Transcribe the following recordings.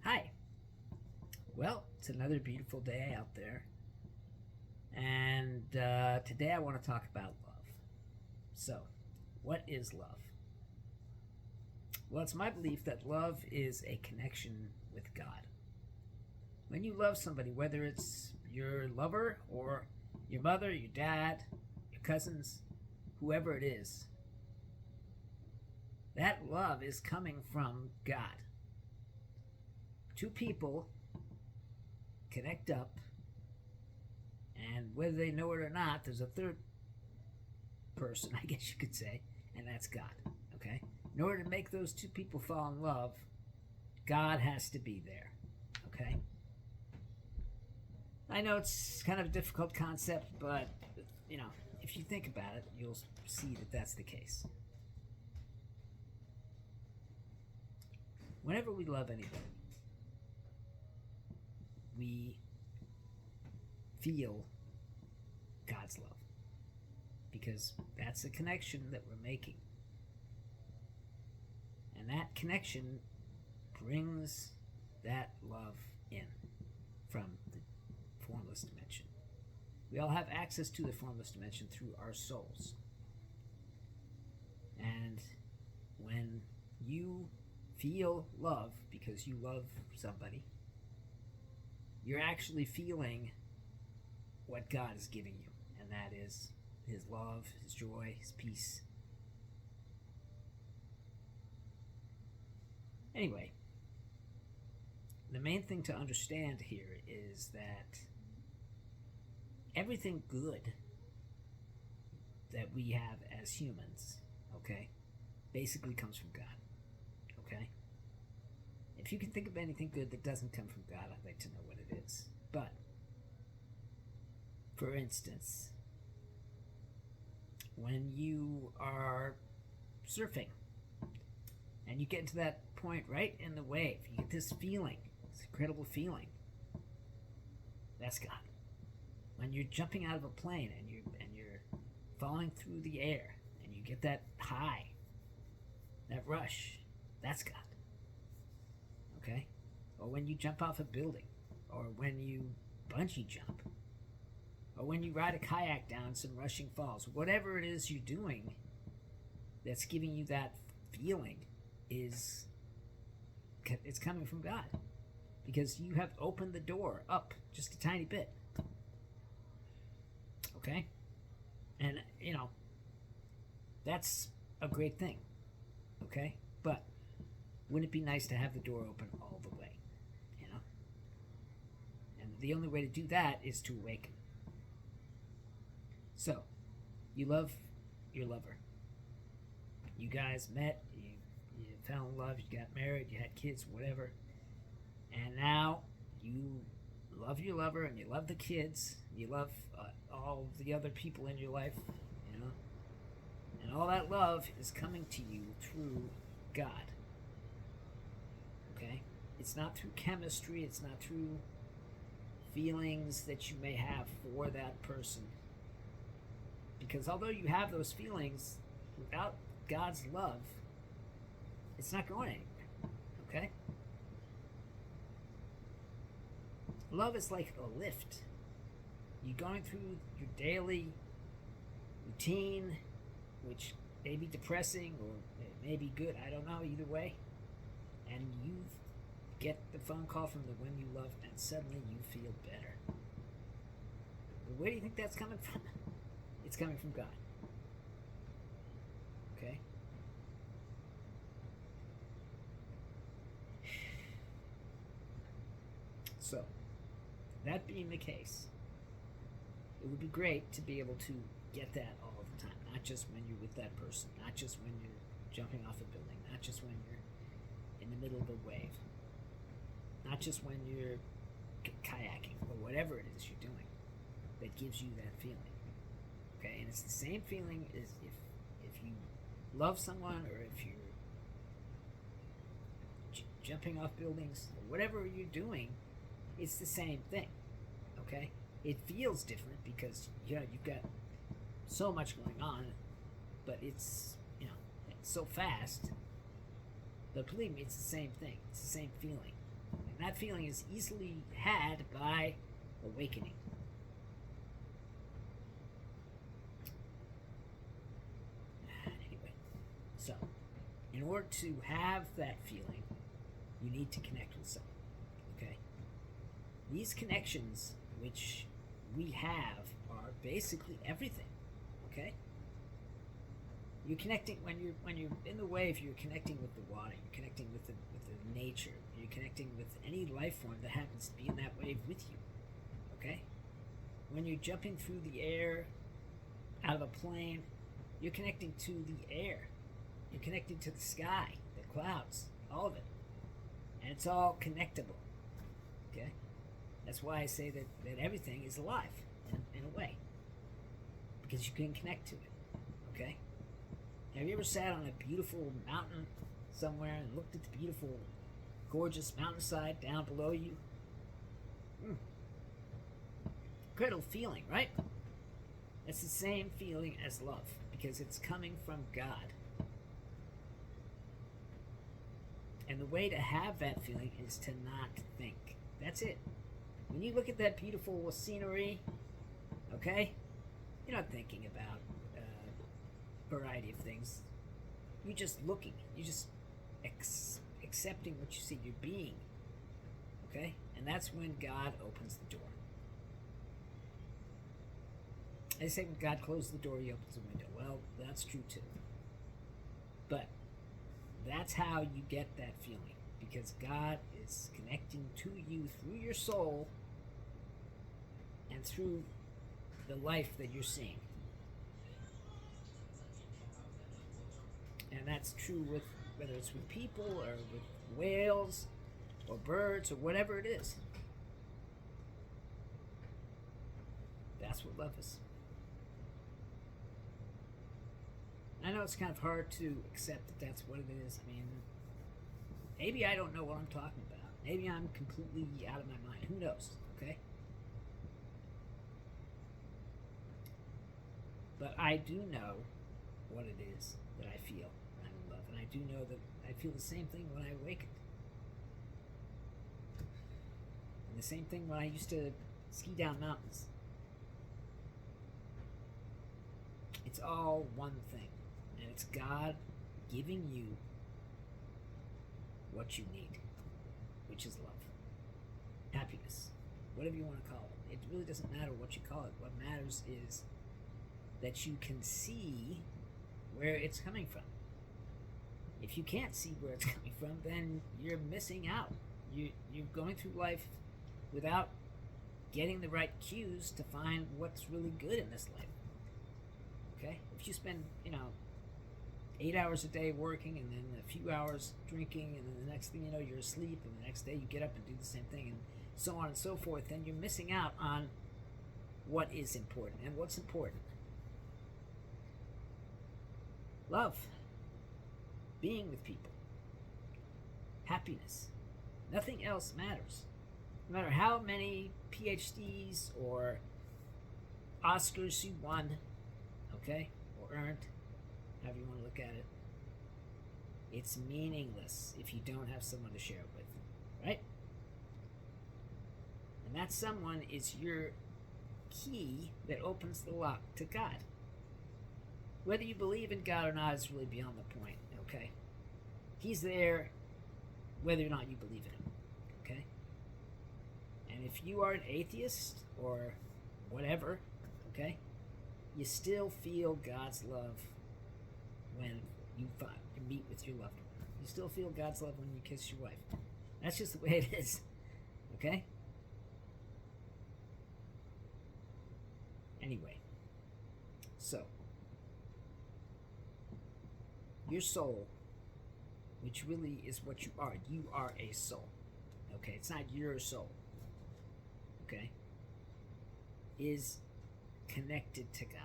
Hi. Well, it's another beautiful day out there. And today I want to talk about love. So, what is love? Well, it's my belief that love is a connection with God. When you love somebody, whether it's your lover or your mother, your dad, your cousins, whoever it is, that love is coming from God. Two people connect up, and whether they know it or not, there's a third person, I guess you could say, and that's God. Okay? In order to make those two people fall in love, God has to be there. Okay? I know it's kind of a difficult concept, but if you think about it, you'll see that that's the case. Whenever we love anybody, we feel God's love, because that's a connection that we're making. And that connection brings that love in from the formless dimension. We all have access to the formless dimension through our souls. And when you feel love because you love somebody, you're actually feeling what God is giving you, and that is His love, His joy, His peace. Anyway, the main thing to understand here is that everything good that we have as humans, okay, basically comes from God, okay? If you can think of anything good that doesn't come from God, I'd like to know what it is. But, for instance, when you are surfing and you get into that point right in the wave, you get this feeling, this incredible feeling. That's God. When you're jumping out of a plane and you're falling through the air and you get that high, that rush, that's God. Okay? Or when you jump off a building, or when you bungee jump, or when you ride a kayak down some rushing falls, whatever it is you're doing that's giving you that feeling it's coming from God, because you have opened the door up just a tiny bit. Okay? And that's a great thing. Okay? But wouldn't it be nice to have the door open all the way? And the only way to do that is to awaken. So, you love your lover. You guys met, you fell in love, you got married, you had kids, whatever. And now you love your lover and you love the kids, you love all the other people in your life, and all that love is coming to you through God. Okay? It's not through chemistry, it's not through feelings that you may have for that person. Because although you have those feelings, without God's love, it's not going anywhere. Okay? Love is like a lift. You're going through your daily routine, which may be depressing or it may be good, I don't know, either way. And you get the phone call from the one you love, and suddenly you feel better. But where do you think that's coming from? It's coming from God. Okay? So, that being the case, it would be great to be able to get that all the time. Not just when you're with that person, not just when you're jumping off a building, not just when you're in the middle of a wave, not just when you're kayaking, or whatever it is you're doing that gives you that feeling. Okay? And it's the same feeling as if you love someone, or if you're jumping off buildings, or whatever you're doing, it's the same thing. Okay? It feels different because you've got so much going on, but it's so fast. But believe me, it's the same thing. It's the same feeling. And That feeling is easily had by awakening. Anyway, so in order to have that feeling, you need to connect with someone. Okay? These connections which we have are basically everything. Okay? You're connecting when you're in the wave. You're connecting with the water. You're connecting with the nature. You're connecting with any life form that happens to be in that wave with you. Okay? When you're jumping through the air out of a plane, you're connecting to the air. You're connecting to the sky, the clouds, all of it, and it's all connectable. Okay? That's why I say that everything is alive in a way, because you can connect to it. Okay? Have you ever sat on a beautiful mountain somewhere and looked at the beautiful, gorgeous mountainside down below you? Incredible feeling, right? It's the same feeling as love, because it's coming from God. And the way to have that feeling is to not think. That's it. When you look at that beautiful scenery, okay, you're not thinking about variety of things. You're just looking. You're just accepting what you see. You're being. Okay? And that's when God opens the door. They say when God closes the door, he opens the window. Well, that's true too. But that's how you get that feeling. Because God is connecting to you through your soul and through the life that you're seeing. And that's true with whether it's with people or with whales or birds or whatever it is. That's what love is. I know it's kind of hard to accept that that's what it is. I mean, maybe I don't know what I'm talking about. Maybe I'm completely out of my mind. Who knows? Okay? But I do know what it is that I feel when I'm in love. And I do know that I feel the same thing when I awakened. And the same thing when I used to ski down mountains. It's all one thing. And it's God giving you what you need, which is love. Happiness. Whatever you want to call it. It really doesn't matter what you call it. What matters is that you can see where it's coming from. If you can't see where it's coming from, then you're missing out. You're going through life without getting the right cues to find what's really good in this life. Okay? If you spend, 8 hours a day working and then a few hours drinking and then the next thing you know you're asleep and the next day you get up and do the same thing and so on and so forth, then you're missing out on what is important. And what's important? Love. Being with people. Happiness. Nothing else matters. No matter how many PhDs or Oscars you won, okay, or earned, however you want to look at it, it's meaningless if you don't have someone to share it with, right? And that someone is your key that opens the lock to God. Whether you believe in God or not is really beyond the point, okay? He's there whether or not you believe in him, okay? And if you are an atheist or whatever, okay, you still feel God's love when you meet with your loved one. You still feel God's love when you kiss your wife. That's just the way it is, okay? Anyway, so your soul, which really is what you are a soul, okay? It's not your soul, okay? Is connected to God.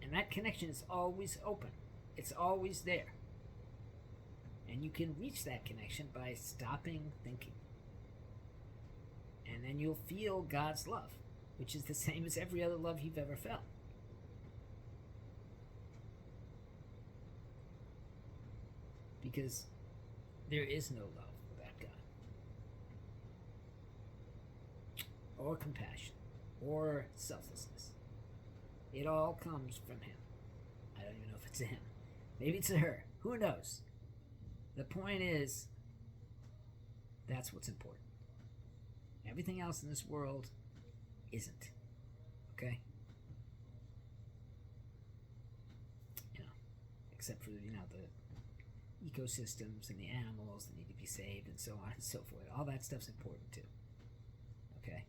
And that connection is always open. It's always there. And you can reach that connection by stopping thinking. And then you'll feel God's love, which is the same as every other love you've ever felt. Because There is no love without God, or compassion, or selflessness. It all comes from Him. I don't even know if it's a him. Maybe it's a her. Who knows? The point is, that's what's important. Everything else in this world isn't. Okay? You know, except for, the ecosystems and the animals that need to be saved and so on and so forth. All that stuff's important too. Okay?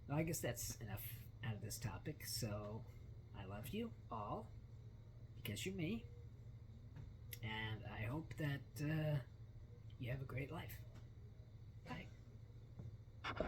Well, I guess that's enough out of this topic. So, I love you all because you're me. And I hope that you have a great life. Bye.